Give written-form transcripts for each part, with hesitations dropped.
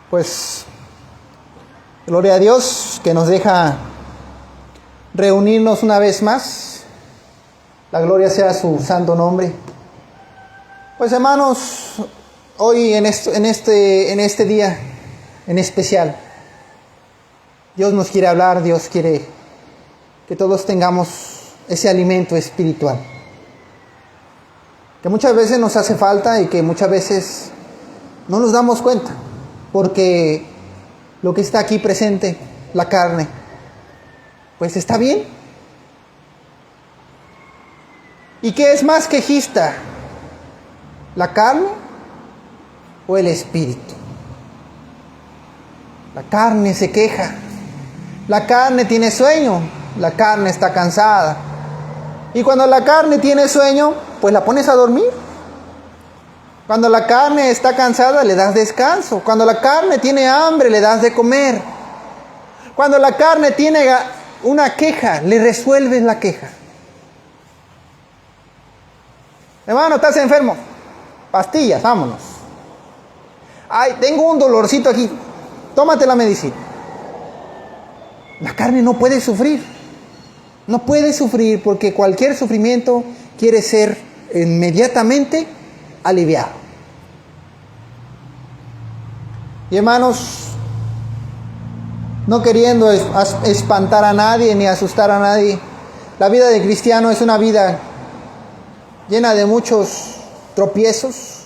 Pues, gloria a Dios que nos deja reunirnos una vez más. La gloria sea su santo nombre. Pues hermanos, hoy en este día en especial, Dios nos quiere hablar, Dios quiere que todos tengamos ese alimento espiritual, que muchas veces nos hace falta y que muchas veces no nos damos cuenta, porque lo que está aquí presente, la carne, pues está bien. ¿Y qué es más quejista? ¿La carne o el espíritu? La carne se queja, la carne tiene sueño, la carne está cansada. Y cuando la carne tiene sueño, pues la pones a dormir. Cuando la carne está cansada, le das descanso. Cuando la carne tiene hambre, le das de comer. Cuando la carne tiene una queja, le resuelves la queja. Hermano, ¿estás enfermo? Pastillas, vámonos. Ay, tengo un dolorcito aquí. Tómate la medicina. La carne no puede sufrir. No puede sufrir porque cualquier sufrimiento quiere ser inmediatamente aliviado. Y hermanos, no queriendo espantar a nadie ni asustar a nadie, la vida de cristiano es una vida llena de muchos tropiezos,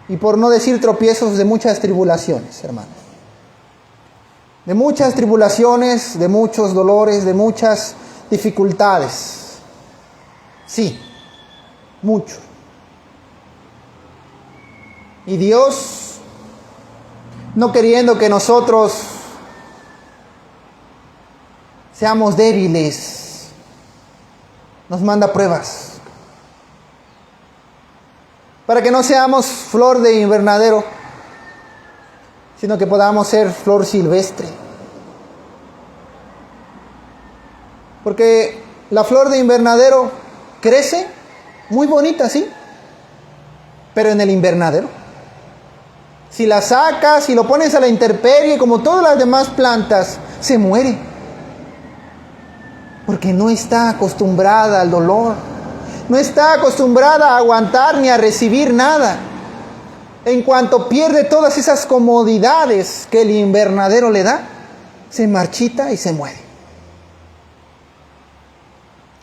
y por no decir tropiezos, de muchas tribulaciones, hermanos. De muchas tribulaciones, de muchos dolores, de muchas dificultades. Sí, mucho. Y Dios, no queriendo que nosotros seamos débiles, nos manda pruebas. Para que no seamos flor de invernadero, sino que podamos ser flor silvestre. Porque la flor de invernadero crece muy bonita, sí, pero en el invernadero. Si la sacas y lo pones a la intemperie, como todas las demás plantas, se muere. Porque no está acostumbrada al dolor. No está acostumbrada a aguantar ni a recibir nada. En cuanto pierde todas esas comodidades que el invernadero le da, se marchita y se muere.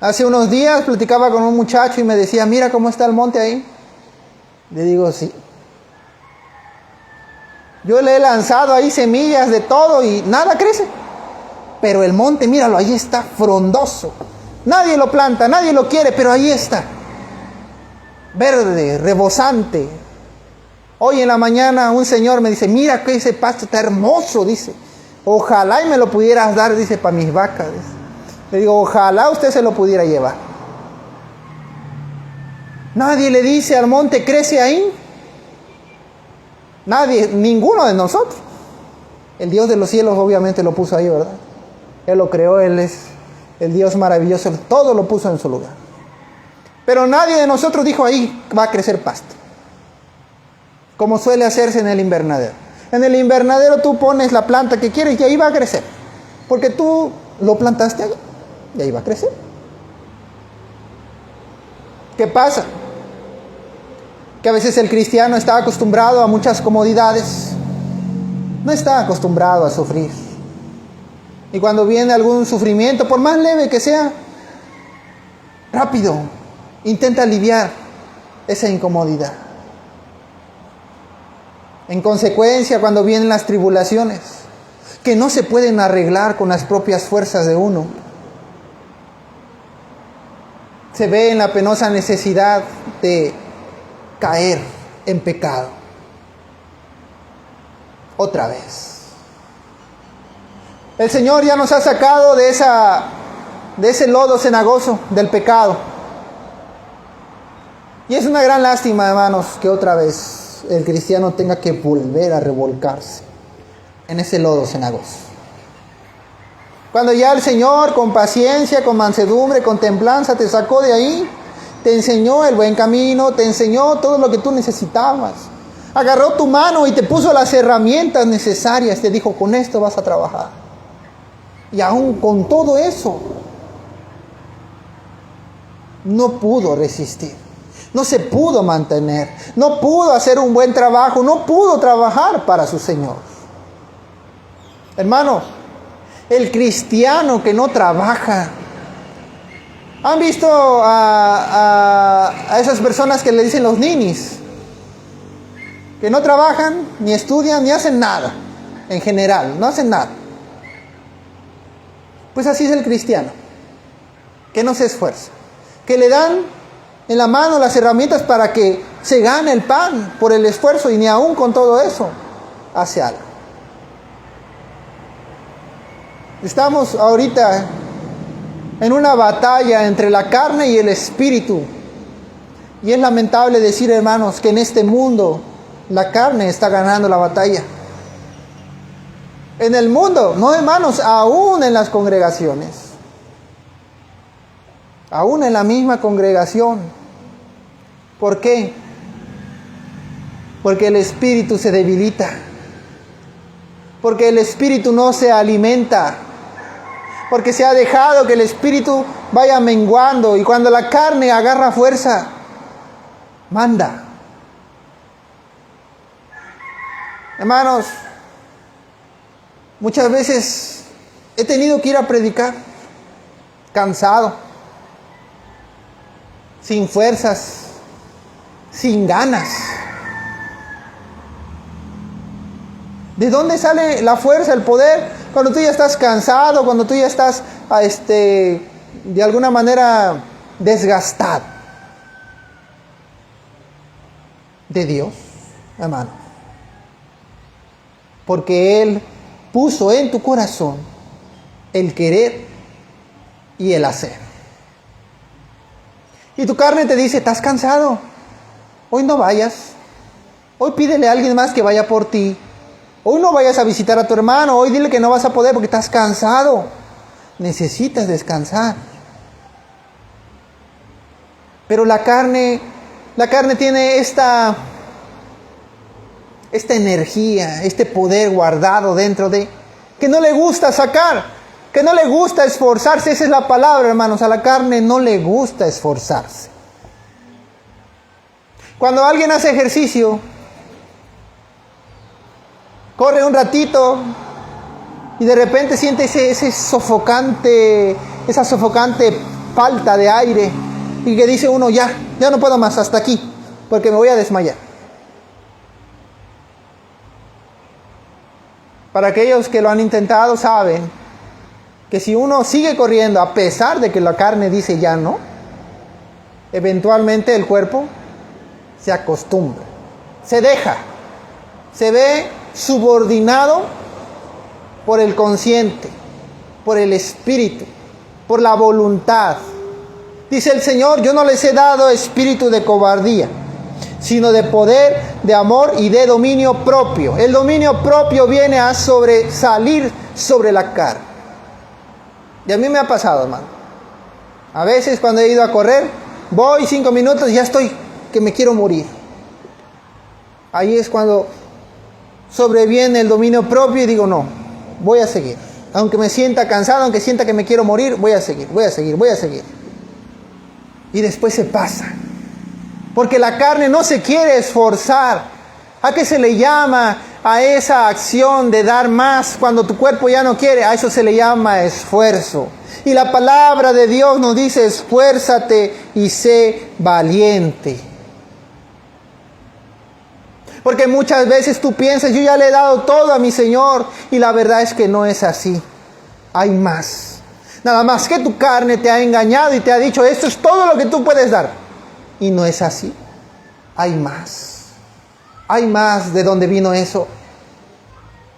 Hace unos días platicaba con un muchacho y me decía, mira cómo está el monte ahí. Le digo, sí. Yo le he lanzado ahí semillas de todo y nada crece. Pero el monte, míralo, ahí está frondoso. Nadie lo planta, nadie lo quiere, pero ahí está. Verde, rebosante. Hoy en la mañana un señor me dice, mira que ese pasto está hermoso, dice. Ojalá y me lo pudieras dar, dice, para mis vacas. Dice. Le digo, ojalá usted se lo pudiera llevar. Nadie le dice al monte, crece ahí. Nadie, ninguno de nosotros. El Dios de los cielos obviamente lo puso ahí, ¿verdad? Él lo creó, Él es el Dios maravilloso, todo lo puso en su lugar. Pero nadie de nosotros dijo, ahí va a crecer pasto. Como suele hacerse en el invernadero. En el invernadero tú pones la planta que quieres y ahí va a crecer. Porque tú lo plantaste ahí y ahí va a crecer. ¿Qué pasa? Que a veces el cristiano está acostumbrado a muchas comodidades. No está acostumbrado a sufrir. Y cuando viene algún sufrimiento, por más leve que sea, rápido, intenta aliviar esa incomodidad. En consecuencia, cuando vienen las tribulaciones, que no se pueden arreglar con las propias fuerzas de uno, se ve en la penosa necesidad de caer en pecado. Otra vez. El Señor ya nos ha sacado de ese lodo cenagoso del pecado. Y es una gran lástima, hermanos, que otra vez el cristiano tenga que volver a revolcarse en ese lodo cenagoso. Cuando ya el Señor con paciencia, con mansedumbre, con templanza te sacó de ahí, te enseñó el buen camino, te enseñó todo lo que tú necesitabas. Agarró tu mano y te puso las herramientas necesarias, te dijo, con esto vas a trabajar. Y aún con todo eso, no pudo resistir, no se pudo mantener, no pudo hacer un buen trabajo, no pudo trabajar para su Señor. Hermano, el cristiano que no trabaja. ¿Han visto a esas personas que le dicen los ninis? Que no trabajan, ni estudian, ni hacen nada. En general, no hacen nada. Pues así es el cristiano. Que no se esfuerza. Que le dan en la mano las herramientas para que se gane el pan por el esfuerzo y ni aún con todo eso hace algo. Estamos ahorita en una batalla entre la carne y el espíritu. Y es lamentable decir, hermanos, que en este mundo la carne está ganando la batalla. En el mundo, no hermanos, aún en las congregaciones. Aún en la misma congregación. ¿Por qué? Porque el espíritu se debilita. Porque el espíritu no se alimenta. Porque se ha dejado que el espíritu vaya menguando. Y cuando la carne agarra fuerza, manda. Hermanos, muchas veces he tenido que ir a predicar, cansado, sin fuerzas, sin ganas. ¿De dónde sale la fuerza, el poder? Cuando tú ya estás cansado, cuando tú ya estás de alguna manera desgastado. De Dios, hermano. Porque Él puso en tu corazón el querer y el hacer. Y tu carne te dice, ¿estás cansado? Hoy no vayas. Hoy pídele a alguien más que vaya por ti. Hoy no vayas a visitar a tu hermano. Hoy dile que no vas a poder porque estás cansado. Necesitas descansar. Pero la carne tiene esta energía, este poder guardado dentro de, que no le gusta sacar, que no le gusta esforzarse. Esa es la palabra, hermanos. A la carne no le gusta esforzarse. Cuando alguien hace ejercicio, corre un ratito y de repente siente esa sofocante falta de aire y que dice uno, ya no puedo más, hasta aquí, porque me voy a desmayar. Para aquellos que lo han intentado saben que si uno sigue corriendo a pesar de que la carne dice ya no, eventualmente el cuerpo se acostumbra, se deja, se ve subordinado por el consciente, por el espíritu, por la voluntad. Dice el Señor, yo no les he dado espíritu de cobardía, sino de poder, de amor y de dominio propio. El dominio propio viene a sobresalir sobre la carne. Y a mí me ha pasado, hermano. A veces cuando he ido a correr, voy 5 minutos y ya estoy que me quiero morir. Ahí es cuando sobreviene el dominio propio y digo, no, voy a seguir. Aunque me sienta cansado, aunque sienta que me quiero morir, voy a seguir. Y después se pasa. Porque la carne no se quiere esforzar. ¿A qué se le llama a esa acción de dar más cuando tu cuerpo ya no quiere? A eso se le llama esfuerzo. Y la palabra de Dios nos dice, esfuérzate y sé valiente. Porque muchas veces tú piensas, yo ya le he dado todo a mi Señor. Y la verdad es que no es así. Hay más. Nada más que tu carne te ha engañado y te ha dicho, esto es todo lo que tú puedes dar. Y no es así. Hay más. Hay más de donde vino eso.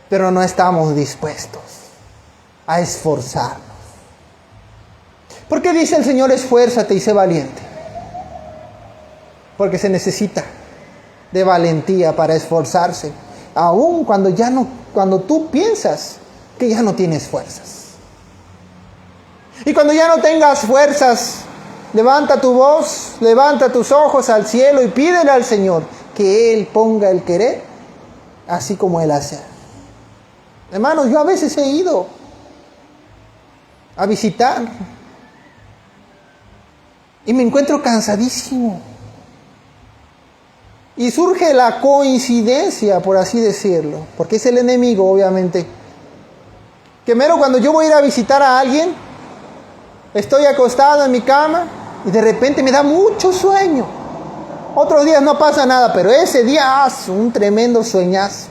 Pero no estamos dispuestos a esforzarnos. ¿Por qué dice el Señor, esfuérzate y sé valiente? Porque se necesita de valentía para esforzarse, aun cuando tú piensas que ya no tienes fuerzas. Y cuando ya no tengas fuerzas, levanta tu voz, levanta tus ojos al cielo y pídele al Señor que Él ponga el querer, así como el hacer. Hermanos, yo a veces he ido a visitar y me encuentro cansadísimo. Y surge la coincidencia, por así decirlo, porque es el enemigo, obviamente. Que mero cuando yo voy a ir a visitar a alguien, estoy acostado en mi cama y de repente me da mucho sueño. Otros días no pasa nada, pero ese día un tremendo sueñazo.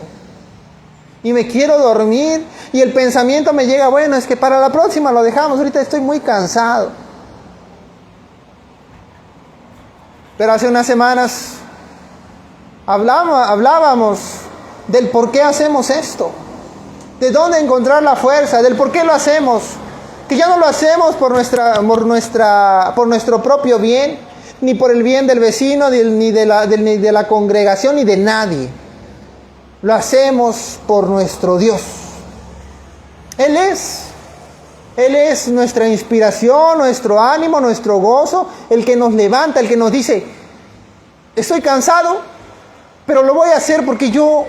Y me quiero dormir y el pensamiento me llega, bueno, es que para la próxima lo dejamos, ahorita estoy muy cansado. Pero hace unas semanas hablábamos del por qué hacemos esto, de dónde encontrar la fuerza, del por qué lo hacemos, que ya no lo hacemos por nuestro propio bien, ni por el bien del vecino, ni de la congregación, ni de nadie. Lo hacemos por nuestro Dios. Él es nuestra inspiración, nuestro ánimo, nuestro gozo, el que nos levanta, el que nos dice, estoy cansado, pero lo voy a hacer porque yo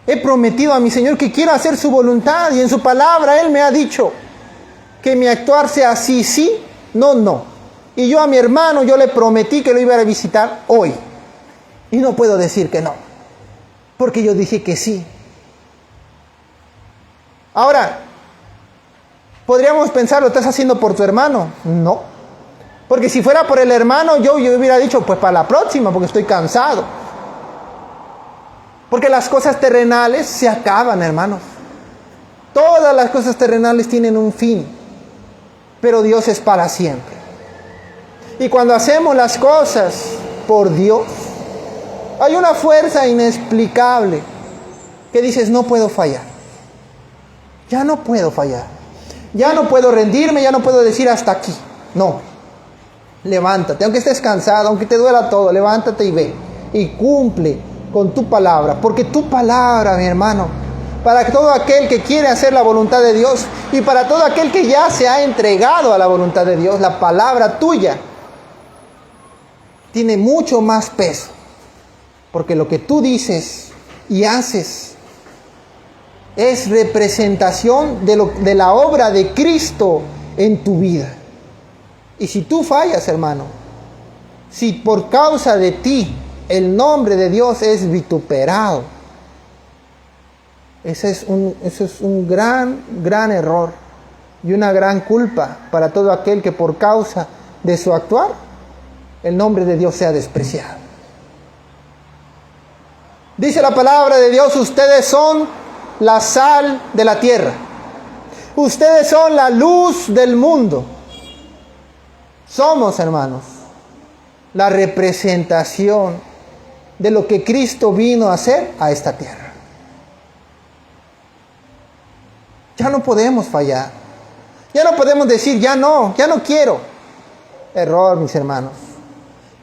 he prometido a mi Señor que quiero hacer su voluntad. Y en su palabra Él me ha dicho que mi actuar sea sí, sí, no, no. Y yo a mi hermano, yo le prometí que lo iba a visitar hoy. Y no puedo decir que no, porque yo dije que sí. Ahora, podríamos pensar, ¿lo estás haciendo por tu hermano? No. Porque si fuera por el hermano, yo hubiera dicho, pues para la próxima, porque estoy cansado. Porque las cosas terrenales se acaban, hermanos. Todas las cosas terrenales tienen un fin, pero Dios es para siempre. Y cuando hacemos las cosas por Dios, hay una fuerza inexplicable que dices, no puedo fallar. Ya no puedo fallar. Ya no puedo rendirme, ya no puedo decir hasta aquí. No. Levántate, aunque estés cansado, aunque te duela todo, levántate y ve. Y cumple con tu palabra, porque tu palabra, mi hermano, para todo aquel que quiere hacer la voluntad de Dios y para todo aquel que ya se ha entregado a la voluntad de Dios, la palabra tuya tiene mucho más peso, porque lo que tú dices y haces es representación de la obra de Cristo en tu vida. Y si tú fallas, hermano, si por causa de ti el nombre de Dios es vituperado, ese es un gran error y una gran culpa para todo aquel que por causa de su actuar el nombre de Dios sea despreciado. Dice la palabra de Dios, ustedes son la sal de la tierra, ustedes son la luz del mundo. Somos, hermanos, la representación de lo que Cristo vino a hacer a esta tierra. Ya no podemos fallar. Ya no podemos decir, ya no quiero. Error, mis hermanos.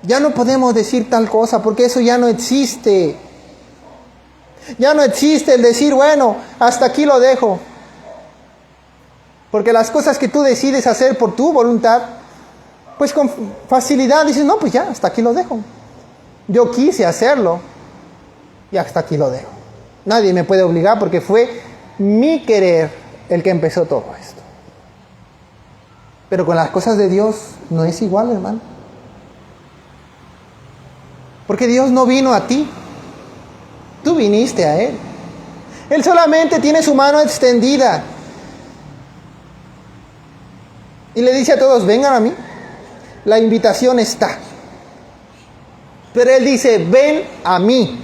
Ya no podemos decir tal cosa porque eso ya no existe. Ya no existe el decir, bueno, hasta aquí lo dejo. Porque las cosas que tú decides hacer por tu voluntad, pues con facilidad dices, no, pues ya, hasta aquí lo dejo. Yo quise hacerlo y hasta aquí lo dejo. Nadie me puede obligar porque fue mi querer el que empezó todo esto. Pero con las cosas de Dios no es igual, hermano. Porque Dios no vino a ti. Tú viniste a Él. Él solamente tiene su mano extendida. Y le dice a todos, vengan a mí. La invitación está. Pero Él dice, ven a mí.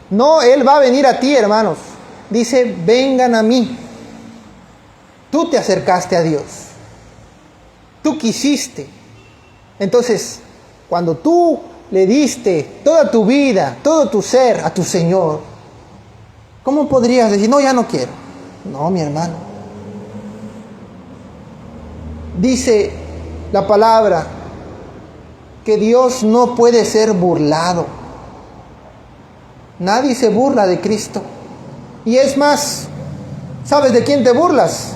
No, Él va a venir a ti, hermanos. Dice, vengan a mí. Tú te acercaste a Dios. Tú quisiste. Entonces, cuando tú le diste toda tu vida, todo tu ser a tu Señor, ¿cómo podrías decir, no, ya no quiero? No, mi hermano. Dice la palabra que Dios no puede ser burlado. Nadie se burla de Cristo. Y es más, ¿sabes de quién te burlas?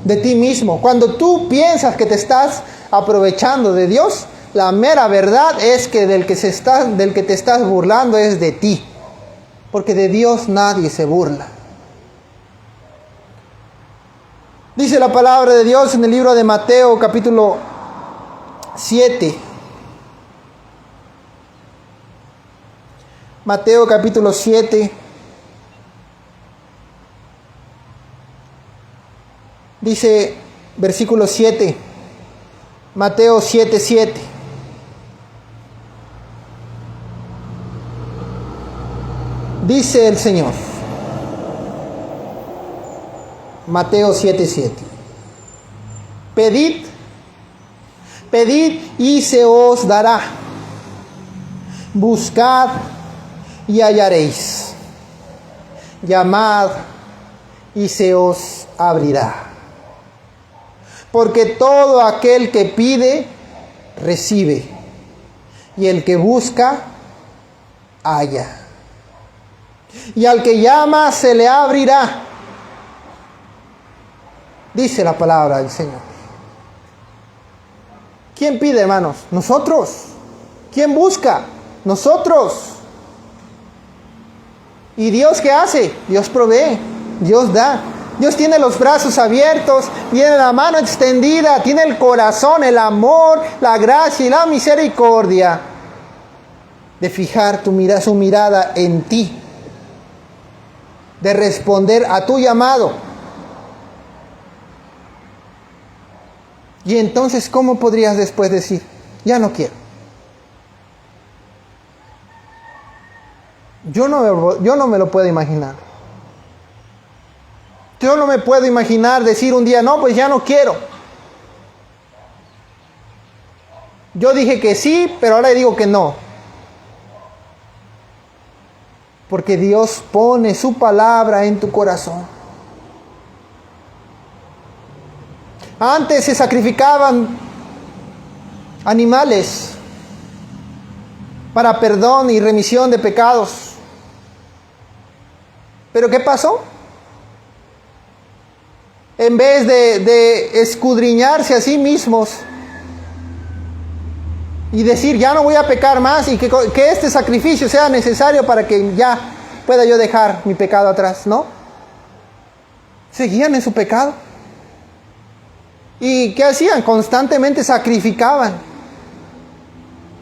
de ti mismo. Cuando tú piensas que te estás aprovechando de Dios, la mera verdad es que del que te estás burlando es de ti. Porque de Dios nadie se burla. Dice la palabra de Dios en el libro de Mateo, capítulo 7. Mateo, capítulo 7. Dice, versículo 7. Mateo 7, 7. Dice el Señor. Mateo 7, 7. Pedid y se os dará. Buscad y hallaréis. Llamad y se os abrirá. Porque todo aquel que pide, recibe. Y el que busca, halla. Y al que llama, se le abrirá. Dice la palabra del Señor. ¿Quién pide, hermanos? Nosotros. ¿Quién busca? Nosotros. ¿Y Dios qué hace? Dios provee, Dios da. Dios tiene los brazos abiertos, tiene la mano extendida, tiene el corazón, el amor, la gracia y la misericordia de fijar su mirada en ti, de responder a tu llamado. Y entonces, ¿cómo podrías después decir, ya no quiero? Yo no me lo puedo imaginar. Yo no me puedo imaginar decir un día, no, pues ya no quiero. Yo dije que sí, pero ahora digo que no. Porque Dios pone su palabra en tu corazón. Antes se sacrificaban animales para perdón y remisión de pecados. ¿Pero qué pasó? En vez de escudriñarse a sí mismos y decir, ya no voy a pecar más y que este sacrificio sea necesario para que ya pueda yo dejar mi pecado atrás, ¿no? Seguían en su pecado. ¿Y qué hacían? Constantemente sacrificaban.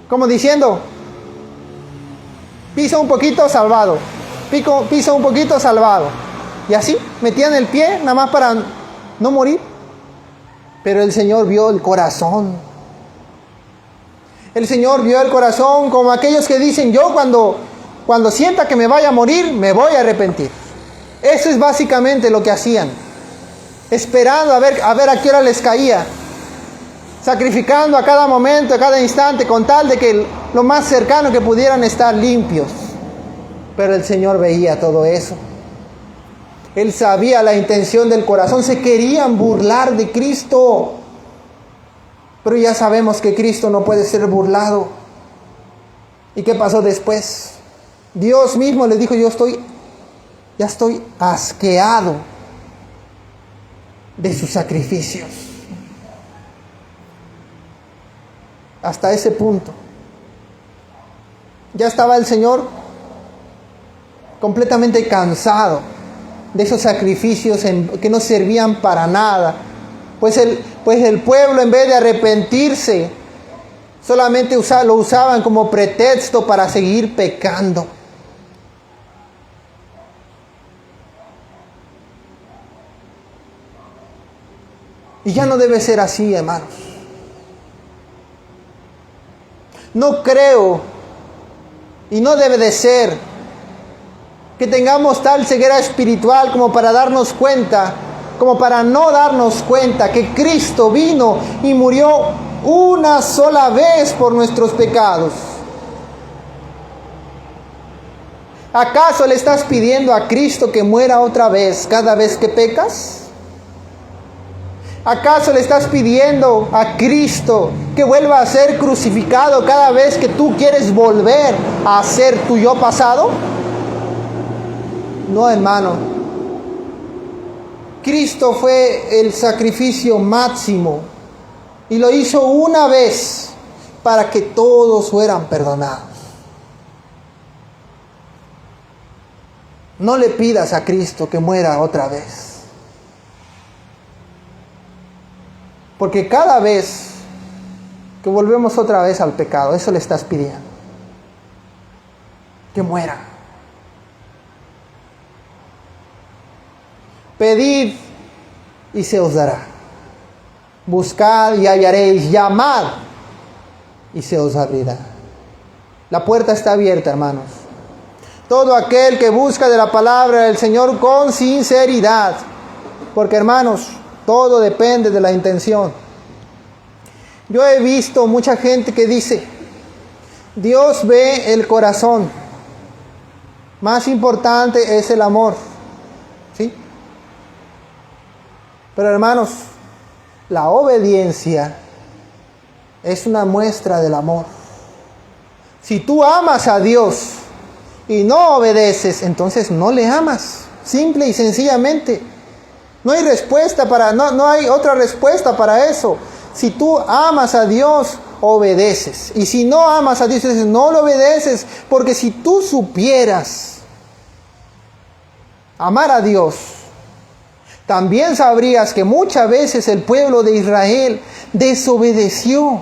Como diciendo, piso un poquito, salvado. Piso un poquito, salvado. Y así, metían el pie nada más para no morir. Pero el Señor vio el corazón. El Señor vio el corazón como aquellos que dicen, yo cuando sienta que me vaya a morir, me voy a arrepentir. Eso es básicamente lo que hacían. Esperando a ver a qué hora les caía. Sacrificando a cada momento, a cada instante, con tal de que lo más cercano que pudieran estar limpios. Pero el Señor veía todo eso. Él sabía la intención del corazón. Se querían burlar de Cristo. Pero ya sabemos que Cristo no puede ser burlado. ¿Y qué pasó después? Dios mismo les dijo, ya estoy asqueado de sus sacrificios. Hasta ese punto. Ya estaba el Señor completamente cansado de esos sacrificios que no servían para nada. Pues el pueblo, en vez de arrepentirse, solamente lo usaban como pretexto para seguir pecando. Y ya no debe ser así, hermanos. No creo, y no debe de ser, que tengamos tal ceguera espiritual como para no darnos cuenta que Cristo vino y murió una sola vez por nuestros pecados. ¿Acaso le estás pidiendo a Cristo que muera otra vez cada vez que pecas? ¿Acaso le estás pidiendo a Cristo que vuelva a ser crucificado cada vez que tú quieres volver a ser tu yo pasado? No, hermano. Cristo fue el sacrificio máximo y lo hizo una vez para que todos fueran perdonados. No le pidas a Cristo que muera otra vez, porque cada vez que volvemos otra vez al pecado, eso le estás pidiendo, que muera. Pedid y se os dará. Buscad y hallaréis. Llamad y se os abrirá. La puerta está abierta, hermanos. Todo aquel que busca de la palabra del Señor con sinceridad. Porque, hermanos, todo depende de la intención. Yo he visto mucha gente que dice, Dios ve el corazón. Más importante es el amor. ¿Sí? Pero, hermanos, la obediencia es una muestra del amor. Si tú amas a Dios y no obedeces, entonces no le amas. Simple y sencillamente. No hay respuesta no hay otra respuesta para eso. Si tú amas a Dios, obedeces. Y si no amas a Dios, entonces no lo obedeces. Porque si tú supieras amar a Dios, también sabrías que muchas veces el pueblo de Israel desobedeció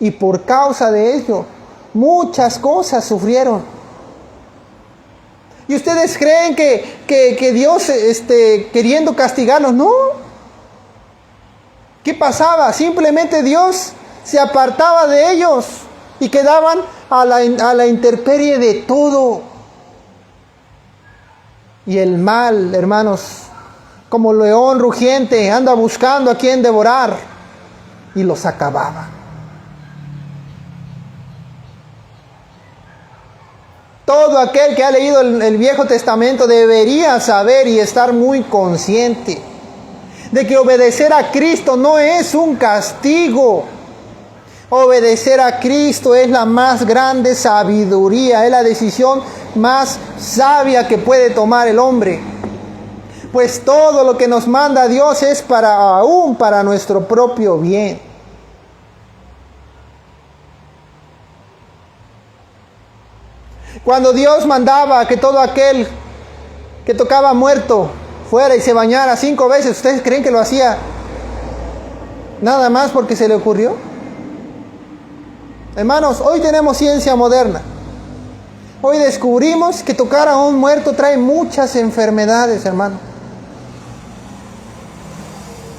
y por causa de ello muchas cosas sufrieron. ¿Y ustedes creen que Dios queriendo castigarnos? No. ¿Qué pasaba? Simplemente Dios se apartaba de ellos y quedaban a la intemperie de todo. Y el mal, hermanos, como león rugiente, anda buscando a quien devorar y los acababa. Todo aquel que ha leído el Viejo Testamento debería saber y estar muy consciente de que obedecer a Cristo no es un castigo. Obedecer a Cristo es la más grande sabiduría, es la decisión más sabia que puede tomar el hombre. Pues todo lo que nos manda Dios es aún para nuestro propio bien. Cuando Dios mandaba que todo aquel que tocaba muerto fuera y se bañara 5 veces, ¿ustedes creen que lo hacía nada más porque se le ocurrió? Hermanos, hoy tenemos ciencia moderna. Hoy descubrimos que tocar a un muerto trae muchas enfermedades, hermano.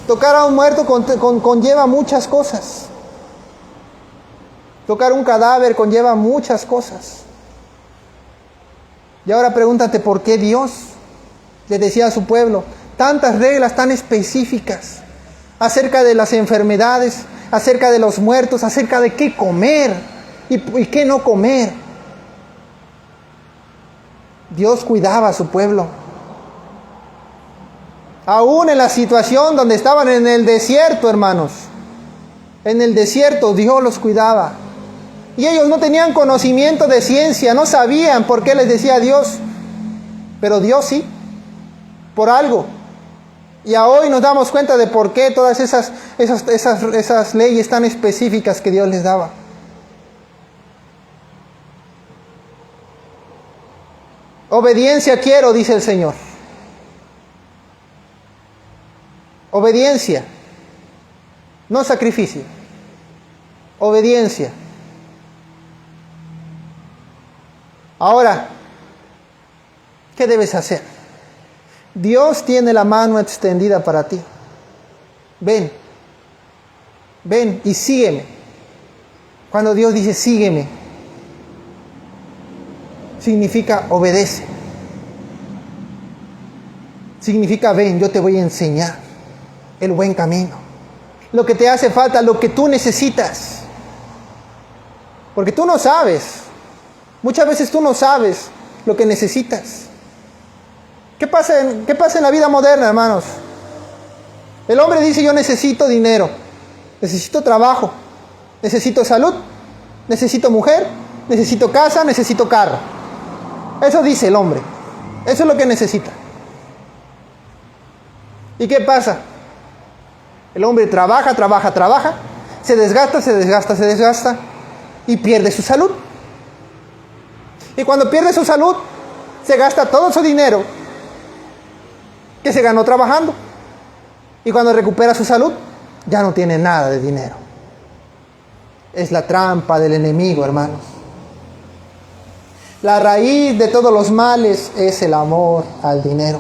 Tocar a un muerto conlleva muchas cosas. Tocar un cadáver conlleva muchas cosas. Y ahora pregúntate por qué Dios le decía a su pueblo tantas reglas tan específicas acerca de las enfermedades, acerca de los muertos, acerca de qué comer y qué no comer. Dios cuidaba a su pueblo. Aún en la situación donde estaban en el desierto, hermanos. En el desierto Dios los cuidaba. Y ellos no tenían conocimiento de ciencia, no sabían por qué les decía Dios. Pero Dios sí, por algo. Y hoy nos damos cuenta de por qué todas esas leyes tan específicas que Dios les daba. Obediencia quiero, dice el Señor. Obediencia, no sacrificio. Obediencia. Ahora, ¿qué debes hacer? Dios tiene la mano extendida para ti. Ven y sígueme. Cuando Dios dice sígueme, significa obedece. Significa ven, yo te voy a enseñar el buen camino. Lo que te hace falta, lo que tú necesitas. Porque tú no sabes. Muchas veces tú no sabes lo que necesitas. ¿Qué pasa en la vida moderna, hermanos? El hombre dice, yo necesito dinero, necesito trabajo, necesito salud, necesito mujer, necesito casa, necesito carro. Eso dice el hombre. Eso es lo que necesita. ¿Y qué pasa? El hombre trabaja, se desgasta y pierde su salud. Y cuando pierde su salud, se gasta todo su dinero que se ganó trabajando. Y cuando recupera su salud, ya no tiene nada de dinero. Es la trampa del enemigo, hermanos. La raíz de todos los males es el amor al dinero.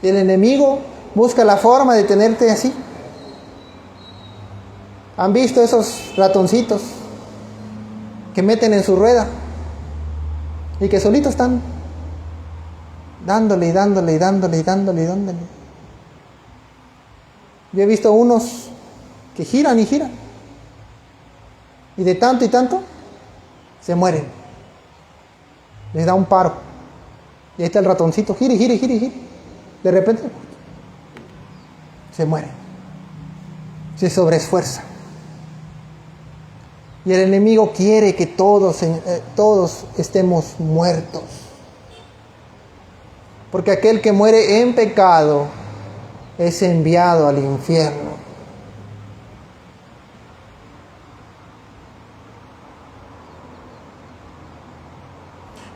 Y el enemigo busca la forma de tenerte así. ¿Han visto esos ratoncitos que meten en su rueda y que solitos están dándole? Yo he visto unos que giran y de tanto y tanto se mueren. Les da un paro y ahí está el ratoncito, gire. De repente se mueren, se sobreesfuerza. Y el enemigo quiere que todos estemos muertos. Porque aquel que muere en pecado es enviado al infierno.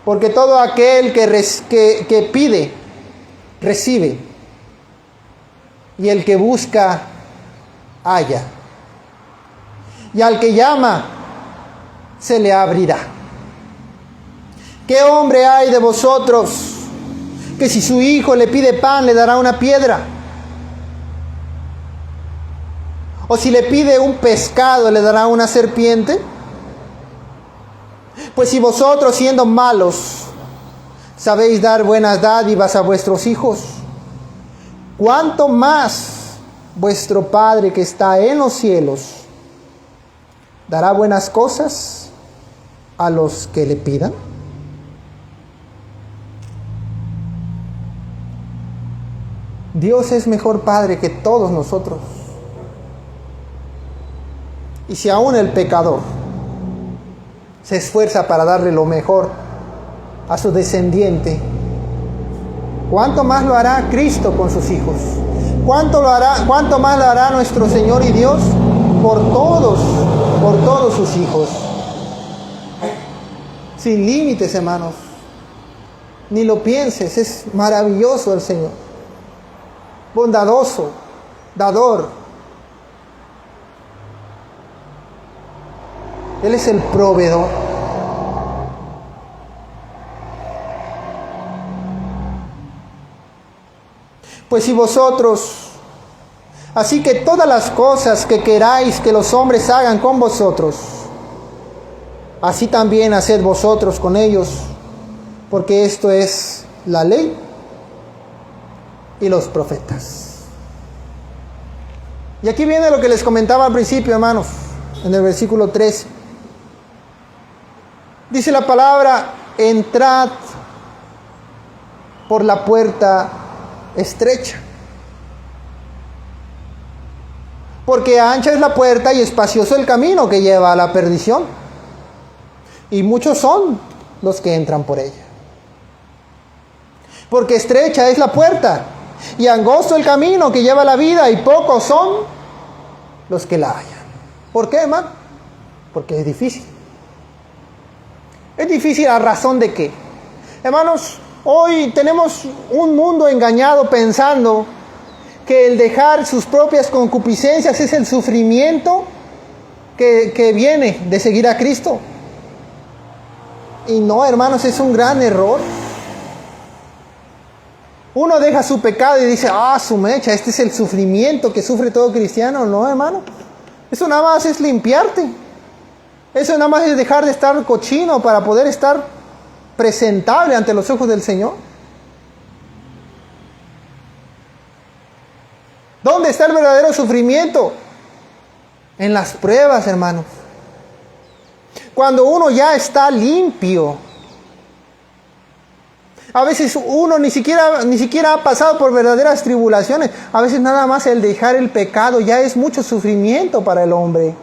Porque todo aquel que pide, recibe. Y el que busca, halla. Y al que llama, se le abrirá. ¿Qué hombre hay de vosotros que si su hijo le pide pan, le dará una piedra? ¿O si le pide un pescado, le dará una serpiente? Pues si vosotros, siendo malos, sabéis dar buenas dádivas a vuestros hijos, ¿cuánto más vuestro Padre que está en los cielos dará buenas cosas a los que le pidan? Dios es mejor Padre que todos nosotros. Y si aún el pecador se esfuerza para darle lo mejor a su descendiente, ¿cuánto más lo hará Cristo con sus hijos? ¿Cuánto más lo hará nuestro Señor y Dios por todos sus hijos? Sin límites, hermanos. Ni lo pienses, es maravilloso el Señor. Bondadoso, dador. Él es el proveedor. Pues si vosotros, así que todas las cosas que queráis que los hombres hagan con vosotros, así también haced vosotros con ellos, porque esto es la ley y los profetas. Y aquí viene lo que les comentaba al principio, hermanos, en el versículo 13. Dice la palabra: entrad por la puerta estrecha, porque ancha es la puerta y espacioso el camino que lleva a la perdición, y muchos son los que entran por ella. Porque estrecha es la puerta y angosto el camino que lleva a la vida, y pocos son los que la hallan. ¿Por qué, hermano? Porque es difícil. Es difícil a razón de qué. Hermanos, hoy tenemos un mundo engañado pensando que el dejar sus propias concupiscencias es el sufrimiento que viene de seguir a Cristo. Y no, hermanos, es un gran error. Uno deja su pecado y dice: su mecha, este es el sufrimiento que sufre todo cristiano. No, hermano, eso nada más es limpiarte. Eso nada más es dejar de estar cochino para poder estar presentable ante los ojos del Señor. ¿Dónde está el verdadero sufrimiento? En las pruebas, hermanos. Cuando uno ya está limpio. A veces uno ni siquiera ha pasado por verdaderas tribulaciones. A veces nada más el dejar el pecado ya es mucho sufrimiento para el hombre.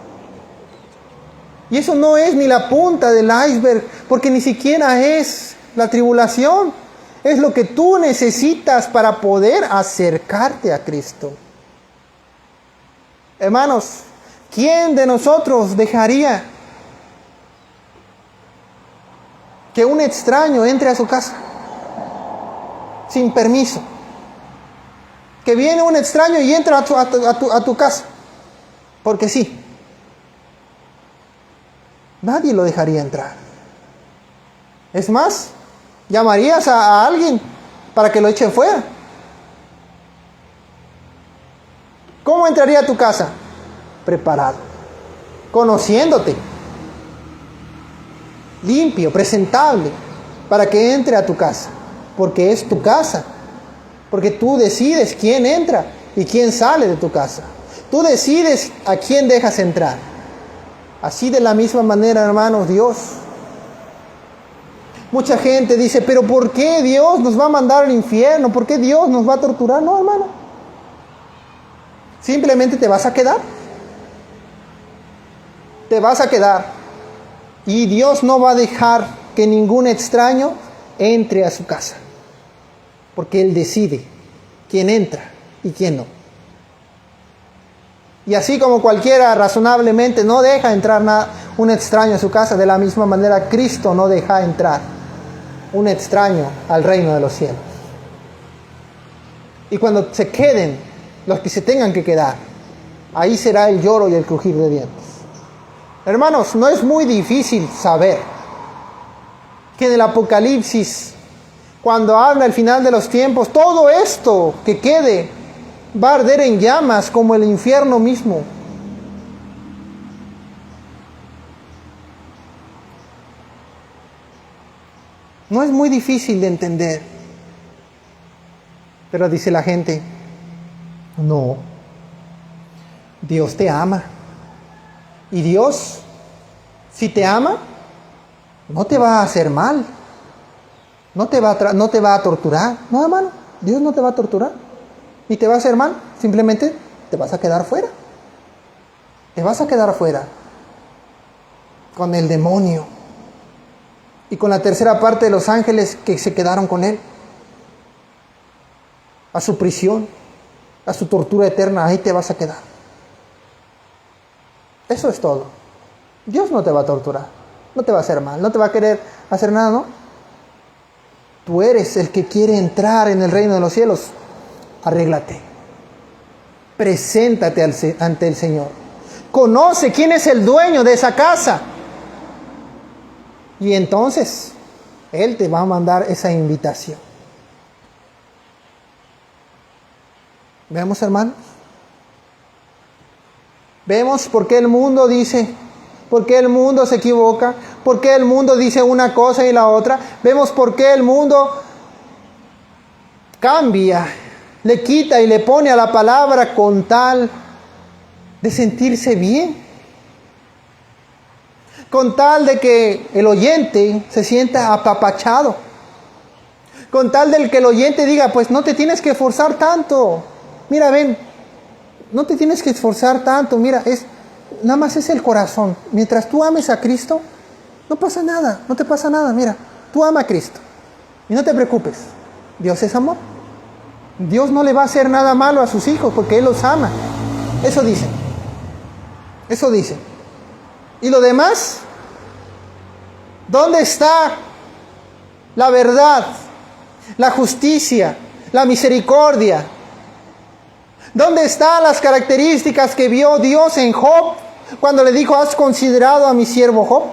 Y eso no es ni la punta del iceberg, porque ni siquiera es la tribulación. Es lo que tú necesitas para poder acercarte a Cristo. Hermanos, ¿quién de nosotros dejaría que un extraño entre a su casa sin permiso? Que viene un extraño y entra a tu casa, porque sí. Nadie lo dejaría entrar. Es más, llamarías a alguien para que lo echen fuera. ¿Cómo entraría a tu casa? Preparado, conociéndote, limpio, presentable, para que entre a tu casa, porque es tu casa, porque tú decides quién entra y quién sale de tu casa. Tú decides a quién dejas entrar. Así de la misma manera, hermanos, Dios. Mucha gente dice, pero ¿por qué Dios nos va a mandar al infierno? ¿Por qué Dios nos va a torturar? No, hermano. Simplemente te vas a quedar. Te vas a quedar. Y Dios no va a dejar que ningún extraño entre a su casa. Porque Él decide quién entra y quién no. Y así como cualquiera razonablemente no deja entrar un extraño a su casa, de la misma manera Cristo no deja entrar un extraño al reino de los cielos. Y cuando se queden los que se tengan que quedar, ahí será el lloro y el crujir de dientes. Hermanos, no es muy difícil saber que en el Apocalipsis, cuando habla el final de los tiempos, todo esto que quede va a arder en llamas como el infierno mismo. No es muy difícil de entender. Pero dice la gente, no, Dios te ama. Y Dios, si te ama, no te va a hacer mal. No te va a torturar. No, hermano, Dios no te va a torturar. Ni te va a hacer mal. Simplemente te vas a quedar fuera. Te vas a quedar fuera. Con el demonio. Y con la tercera parte de los ángeles que se quedaron con él. A su prisión. A su tortura eterna. Ahí te vas a quedar. Eso es todo. Dios no te va a torturar. No te va a hacer mal. No te va a querer hacer nada, ¿no? Tú eres el que quiere entrar en el reino de los cielos. Arréglate. Preséntate ante el Señor. Conoce quién es el dueño de esa casa. Y entonces Él te va a mandar esa invitación. ¿Vemos, hermanos? ¿Vemos por qué el mundo dice? ¿Por qué el mundo se equivoca? ¿Por qué el mundo dice una cosa y la otra? Vemos por qué el mundo cambia, le quita y le pone a la palabra con tal de sentirse bien. Con tal de que el oyente se sienta apapachado. Con tal de que el oyente diga, pues no te tienes que esforzar tanto. Mira, ven, no te tienes que esforzar tanto. Mira, nada más es el corazón. Mientras tú ames a Cristo, no pasa nada, no te pasa nada. Mira, tú ama a Cristo y no te preocupes. Dios es amor. Dios no le va a hacer nada malo a sus hijos porque Él los ama. Eso dicen. Eso dicen. ¿Y lo demás? ¿Dónde está la verdad, la justicia, la misericordia? ¿Dónde están las características que vio Dios en Job cuando le dijo, ¿has considerado a mi siervo Job?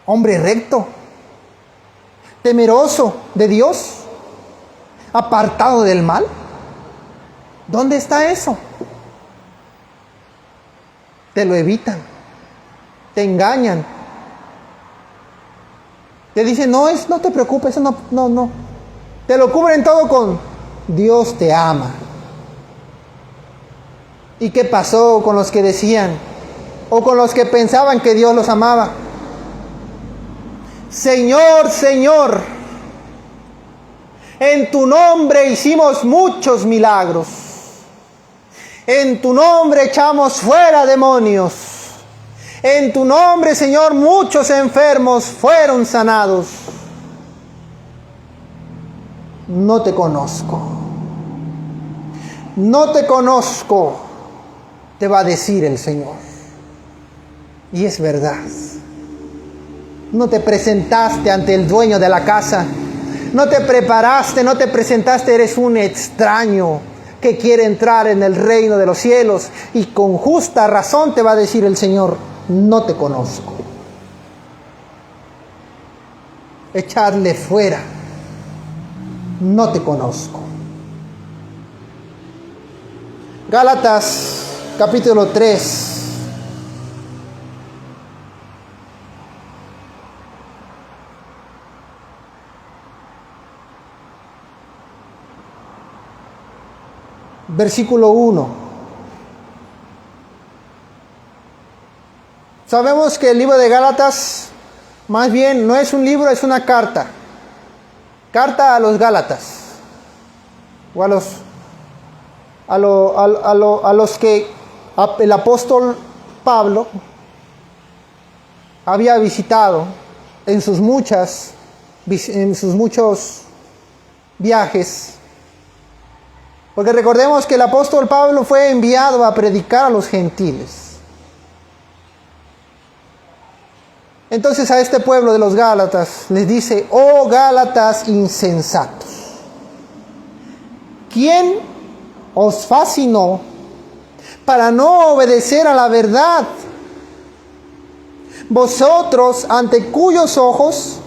Hombre recto, temeroso de Dios, apartado del mal. ¿Dónde está eso? Te lo evitan, te engañan. Te dicen, no te preocupes, eso no. Te lo cubren todo con Dios te ama. ¿Y qué pasó con los que decían, o con los que pensaban que Dios los amaba? Señor, Señor, en tu nombre hicimos muchos milagros. En tu nombre echamos fuera demonios. En tu nombre, Señor, muchos enfermos fueron sanados. no te conozco. No te conozco, te va a decir el Señor. Y es verdad. No te presentaste ante el dueño de la casa. No te preparaste, no te presentaste. Eres un extraño que quiere entrar en el reino de los cielos. Y con justa razón te va a decir el Señor, no te conozco. Echadle fuera. No te conozco. Gálatas capítulo 3. Versículo 1. Sabemos que el libro de Gálatas, más bien no es un libro, es una carta. Carta a los Gálatas. O a los que el apóstol Pablo había visitado en sus muchos viajes. Porque recordemos que el apóstol Pablo fue enviado a predicar a los gentiles. Entonces a este pueblo de los Gálatas les dice, oh Gálatas insensatos, ¿quién os fascinó para no obedecer a la verdad? Vosotros, ante cuyos ojos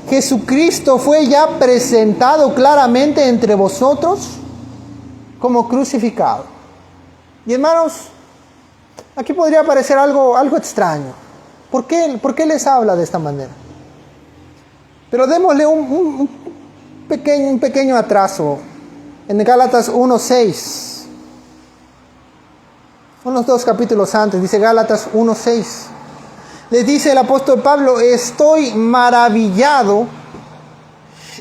Jesucristo fue ya presentado claramente entre vosotros como crucificado. Y hermanos, aquí podría parecer algo extraño. ¿Por qué les habla de esta manera? Pero démosle un pequeño atraso. En Gálatas 1:6, unos 2 capítulos antes, dice Gálatas 1:6. Les dice el apóstol Pablo, estoy maravillado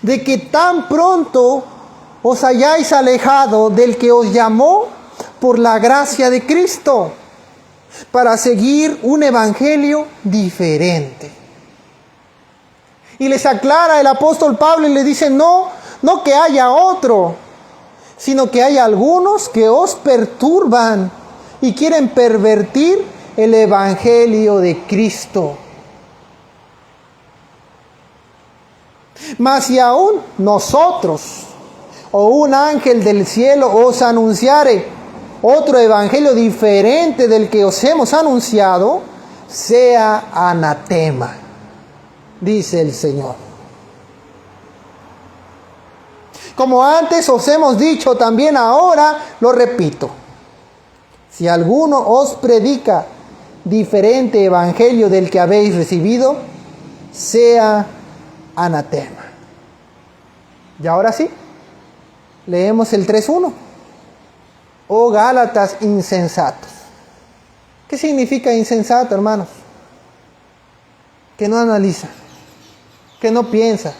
de que tan pronto os hayáis alejado del que os llamó por la gracia de Cristo, para seguir un evangelio diferente. Y les aclara el apóstol Pablo y le dice, no que haya otro, sino que hay algunos que os perturban y quieren pervertir el evangelio de Cristo. Mas si aún nosotros o un ángel del cielo os anunciare otro evangelio diferente del que os hemos anunciado, sea anatema, dice el Señor. Como antes os hemos dicho, también ahora lo repito. Si alguno os predica diferente evangelio del que habéis recibido, sea anatema. Y ahora sí, leemos el 3:1. Oh Gálatas insensatos. ¿Qué significa insensato, hermanos? Que no analiza, que no piensa,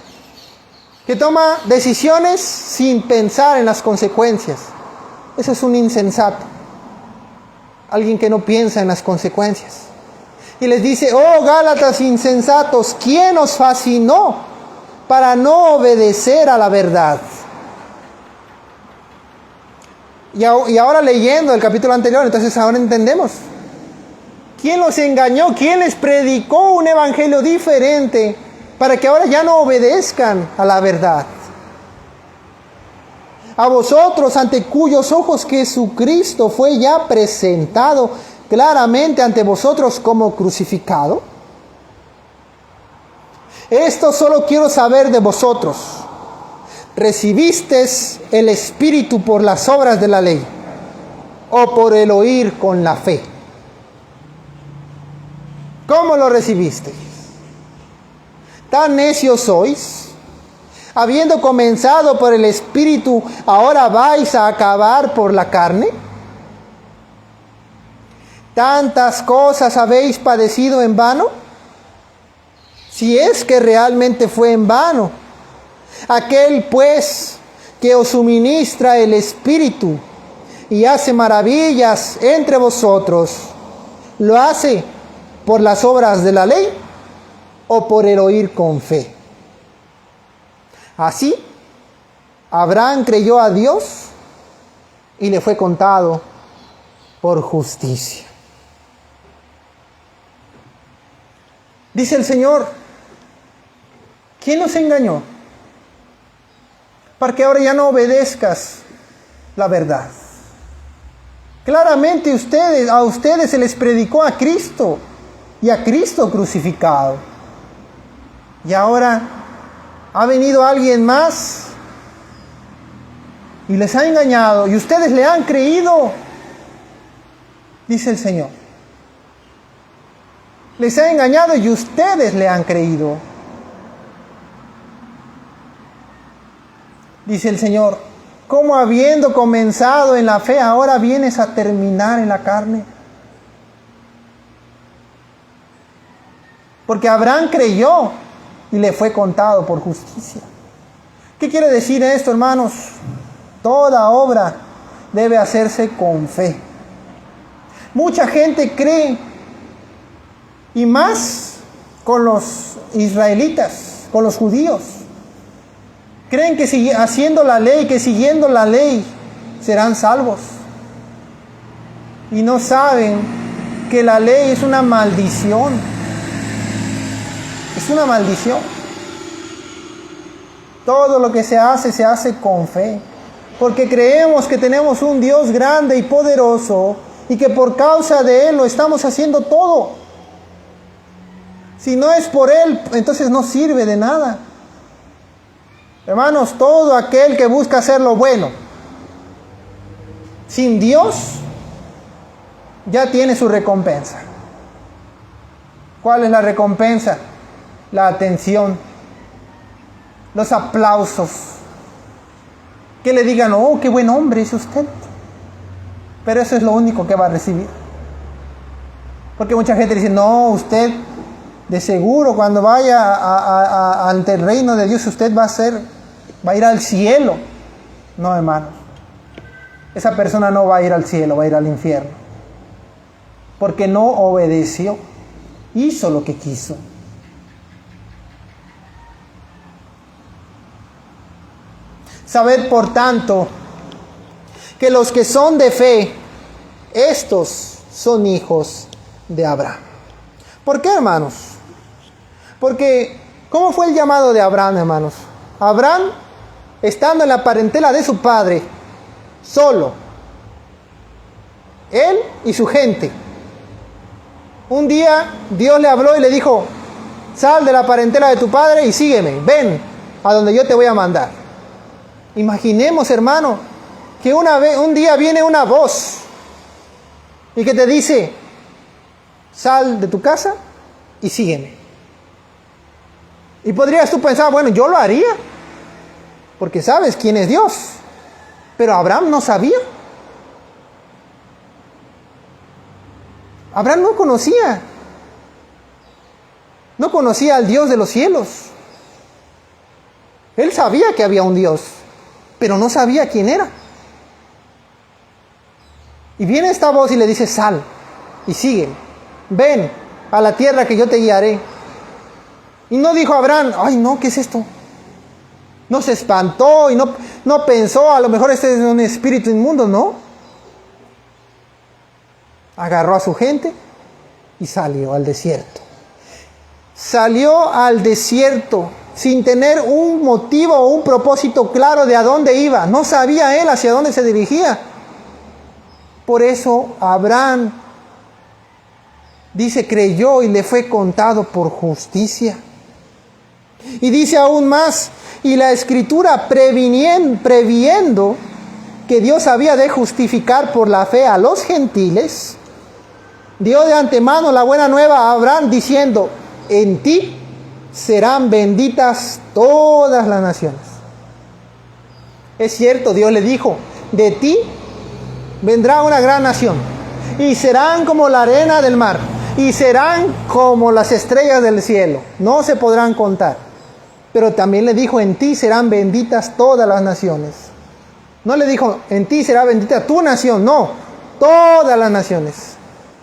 que toma decisiones sin pensar en las consecuencias. Eso es un insensato. Alguien que no piensa en las consecuencias. Y les dice, oh Gálatas insensatos, ¿quién os fascinó para no obedecer a la verdad? Y ahora leyendo el capítulo anterior, entonces ahora entendemos. ¿Quién los engañó? ¿Quién les predicó un evangelio diferente para que ahora ya no obedezcan a la verdad? A vosotros, ante cuyos ojos Jesucristo fue ya presentado claramente ante vosotros como crucificado. Esto solo quiero saber de vosotros. ¿Recibisteis el Espíritu por las obras de la ley o por el oír con la fe? ¿Cómo lo recibisteis? ¿Tan necios sois? Habiendo comenzado por el Espíritu, ¿ahora vais a acabar por la carne? ¿Tantas cosas habéis padecido en vano? Si es que realmente fue en vano. Aquel pues que os suministra el Espíritu y hace maravillas entre vosotros, ¿lo hace por las obras de la ley o por el oír con fe? Así Abraham creyó a Dios y le fue contado por justicia. Dice el Señor, ¿quién nos engañó? Para que ahora ya no obedezcas la verdad. Claramente a ustedes se les predicó a Cristo y a Cristo crucificado. Y ahora ha venido alguien más y les ha engañado y ustedes le han creído, dice el Señor. Les ha engañado y ustedes le han creído. Dice el Señor, ¿cómo habiendo comenzado en la fe, ahora vienes a terminar en la carne? Porque Abraham creyó y le fue contado por justicia. ¿Qué quiere decir esto, hermanos? Toda obra debe hacerse con fe. Mucha gente cree, y más con los israelitas, con los judíos. Creen que haciendo la ley, que siguiendo la ley, serán salvos. Y no saben que la ley es una maldición. Es una maldición. Todo lo que se hace con fe. Porque creemos que tenemos un Dios grande y poderoso y que por causa de Él lo estamos haciendo todo. Si no es por Él, entonces no sirve de nada. Hermanos, todo aquel que busca hacer lo bueno sin Dios ya tiene su recompensa. ¿Cuál es la recompensa? La atención, los aplausos, que le digan, oh, qué buen hombre es usted. Pero eso es lo único que va a recibir. Porque mucha gente dice, no, usted de seguro cuando vaya ante el reino de Dios usted va a ir al cielo. No, hermanos, esa persona no va a ir al cielo, va a ir al infierno. Porque no obedeció, hizo lo que quiso. Sabed, por tanto, que los que son de fe, estos son hijos de Abraham. ¿Por qué, hermanos? Porque, ¿cómo fue el llamado de Abraham, hermanos? Abraham, estando en la parentela de su padre, solo, él y su gente. Un día Dios le habló y le dijo, sal de la parentela de tu padre y sígueme, ven a donde yo te voy a mandar. Imaginemos, hermano, que un día viene una voz y que te dice, sal de tu casa y sígueme. Y podrías tú pensar, bueno, yo lo haría, porque sabes quién es Dios. Pero Abraham no sabía. Abraham no conocía al Dios de los cielos. Él sabía que había un Dios, pero no sabía quién era. Y viene esta voz y le dice, sal y sigue, ven a la tierra que yo te guiaré. Y no dijo Abraham, ay no, ¿qué es esto? No se espantó y no pensó, a lo mejor este es un espíritu inmundo, no. Agarró a su gente y salió al desierto. Salió al desierto sin tener un motivo o un propósito claro de a dónde iba. No sabía él hacia dónde se dirigía. Por eso Abraham dice, creyó y le fue contado por justicia. Y dice aún más, y la Escritura previendo que Dios había de justificar por la fe a los gentiles, dio de antemano la buena nueva a Abraham diciendo, en ti serán benditas todas las naciones. Es cierto, Dios le dijo, de ti vendrá una gran nación, y serán como la arena del mar, y serán como las estrellas del cielo, no se podrán contar. Pero también le dijo, en ti serán benditas todas las naciones. No le dijo, en ti será bendita tu nación, no, todas las naciones.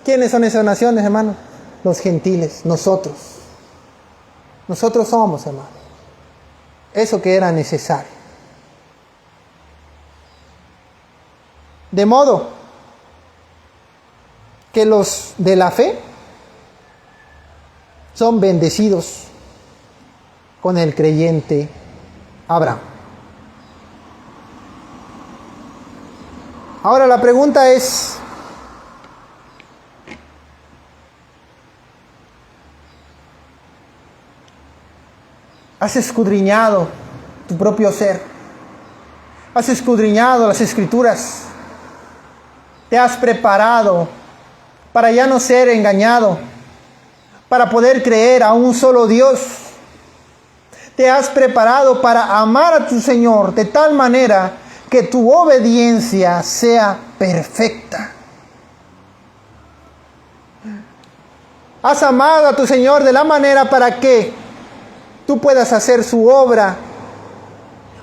¿Quiénes son esas naciones, hermanos? Los gentiles, nosotros. Nosotros somos, hermanos. Eso que era necesario. De modo que los de la fe son bendecidos con el creyente Abraham. Ahora la pregunta es, ¿has escudriñado tu propio ser? ¿Has escudriñado las Escrituras? ¿Te has preparado para ya no ser engañado? Para poder creer a un solo Dios. ¿Te has preparado para amar a tu Señor de tal manera que tu obediencia sea perfecta? ¿Has amado a tu Señor de la manera para que tú puedas hacer su obra?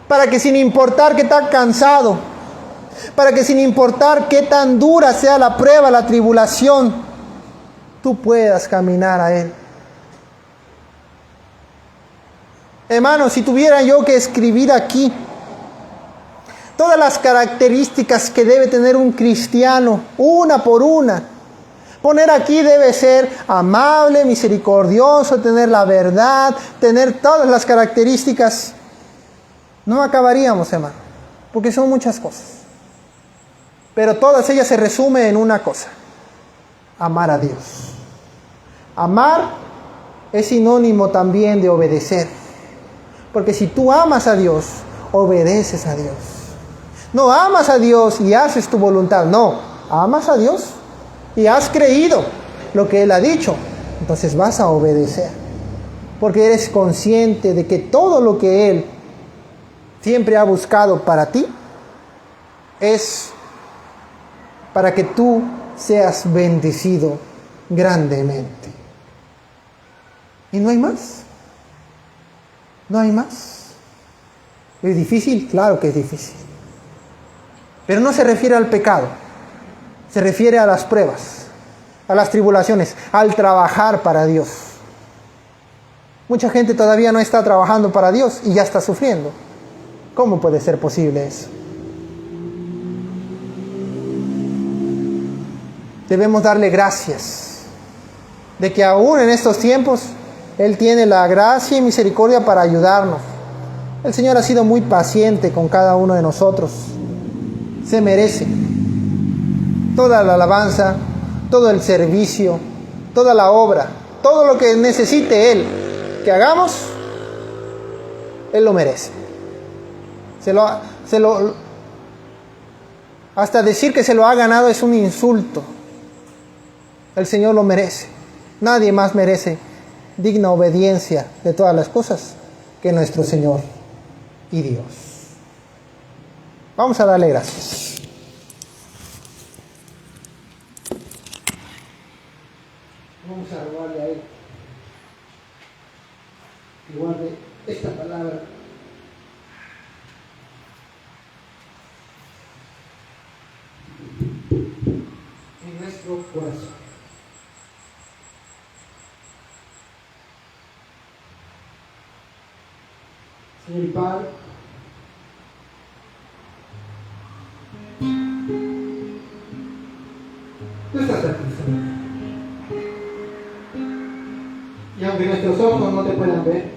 Para que sin importar qué tan cansado, para que sin importar qué tan dura sea la prueba, la tribulación, tú puedas caminar a Él. Hermanos, si tuviera yo que escribir aquí todas las características que debe tener un cristiano, una por una, poner aquí debe ser amable, misericordioso, tener la verdad, tener todas las características, no acabaríamos, hermano, porque son muchas cosas. Pero todas ellas se resumen en una cosa: amar a Dios. Amar es sinónimo también de obedecer. Porque si tú amas a Dios, obedeces a Dios. No amas a Dios y haces tu voluntad. No, amas a Dios y has creído lo que Él ha dicho. Entonces vas a obedecer. Porque eres consciente de que todo lo que Él siempre ha buscado para ti es para que tú seas bendecido grandemente. Y no hay más. No hay más. ¿Es difícil? Claro que es difícil. Pero no se refiere al pecado. Se refiere a las pruebas, a las tribulaciones, al trabajar para Dios. Mucha gente todavía no está trabajando para Dios y ya está sufriendo. ¿Cómo puede ser posible eso? Debemos darle gracias de que aún en estos tiempos Él tiene la gracia y misericordia para ayudarnos. El Señor ha sido muy paciente con cada uno de nosotros. Se merece toda la alabanza, todo el servicio, toda la obra, todo lo que necesite Él que hagamos, Él lo merece. Hasta decir que se lo ha ganado es un insulto. El Señor lo merece. Nadie más merece digna obediencia de todas las cosas que nuestro Señor y Dios. Vamos a darle gracias. Vamos a rogarle a Él que guarde esta palabra en nuestro corazón. Señor y Padre, tú estás aquí, Señor. Y aunque nuestros ojos no te puedan ver,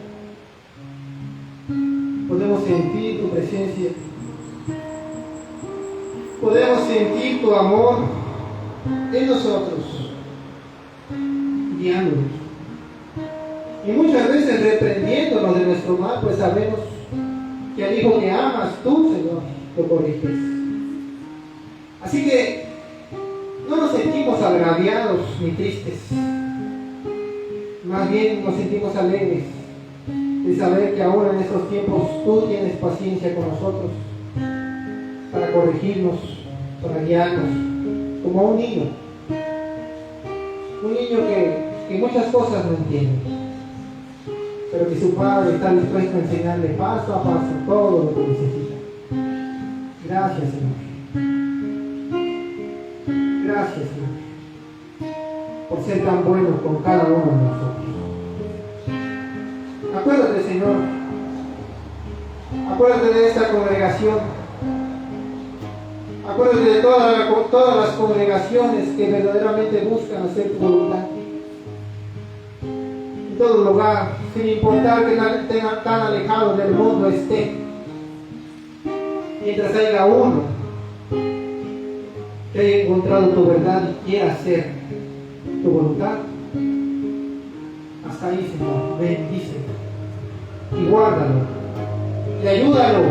podemos sentir tu presencia. Podemos sentir tu amor en nosotros, guiándonos. Y muchas veces reprendiéndonos de nuestro mal, pues sabemos que al hijo que amas tú, Señor, lo corriges. Así que no nos sentimos agraviados ni tristes. Más bien nos sentimos alegres de saber que ahora en estos tiempos tú tienes paciencia con nosotros para corregirnos, para guiarnos, como un niño. Un niño que muchas cosas no entiende, pero que su padre está dispuesto a enseñarle paso a paso todo lo que necesita. Gracias, Señor. Gracias, Señor, por ser tan bueno con cada uno de nosotros. Acuérdate, Señor, acuérdate de esta congregación, Acuérdate de todas las congregaciones que verdaderamente buscan hacer tu voluntad. En todo lugar, sin importar que tan alejado del mundo esté, mientras haya uno que haya encontrado tu verdad y quiera hacer tu voluntad, hasta ahí, Señor, bendícelo y guárdalo y ayúdalo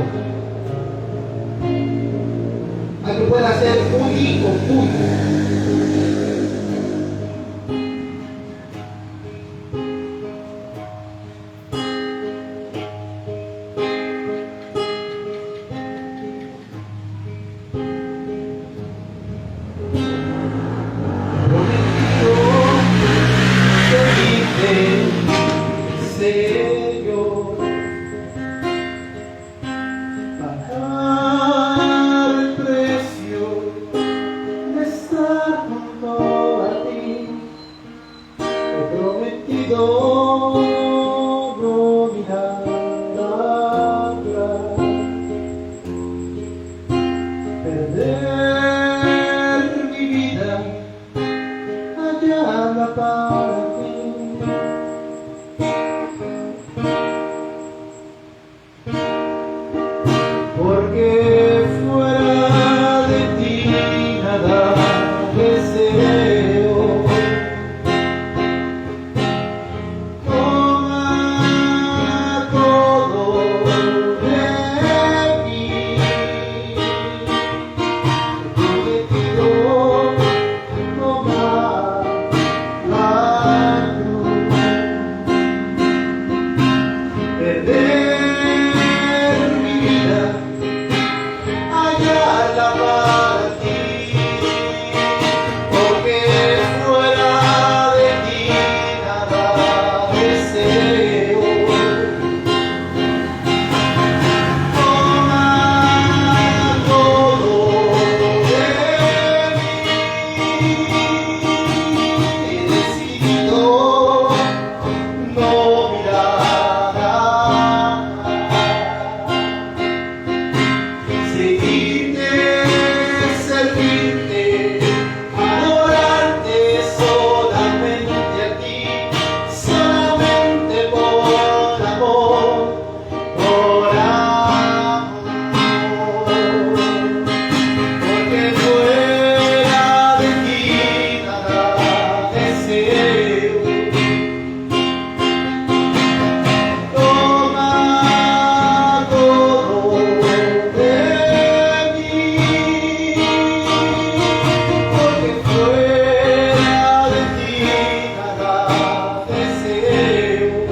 a que pueda ser un hijo tuyo. Señor, pagar el precio de estar junto a ti. He prometido no mirar atrás, perder mi vida, hallarla para ti. Porque fuera de ti nada deseo. Toma todo de mí. Te prometido tomar la cruz. Perder mi vida, hallarla para ti, porque fuera de ti nada deseo. Toma todo de mí, he decidido no mirar atrás. Seguirte, servirte, adorarte solamente a ti, solamente por amor, por amor. Porque fuera de ti nada deseo. Toma todo de mí, porque fuera de ti nada deseo.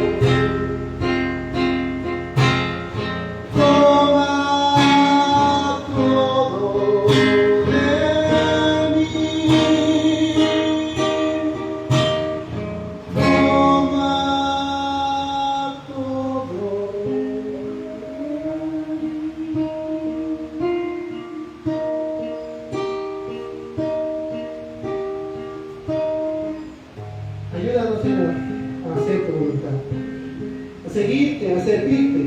Toma todo de mí. Toma todo. Ayúdanos, Señor, a hacer tu voluntad, a seguirte, a servirte,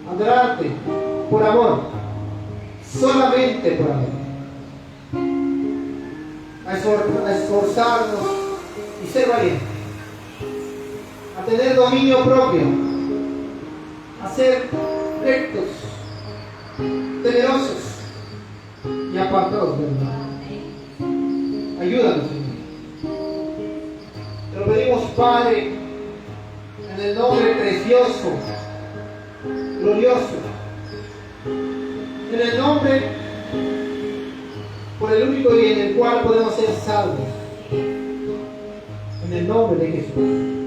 a adorarte por amor, solamente por amor, a esforzarnos y ser valientes, a tener dominio propio, a ser rectos, temerosos y apartados del mal. Ayúdanos, Señor. Te lo pedimos, Padre, en el nombre precioso, glorioso, en el nombre por el único y en el cual podemos ser salvos, en el nombre de Jesús.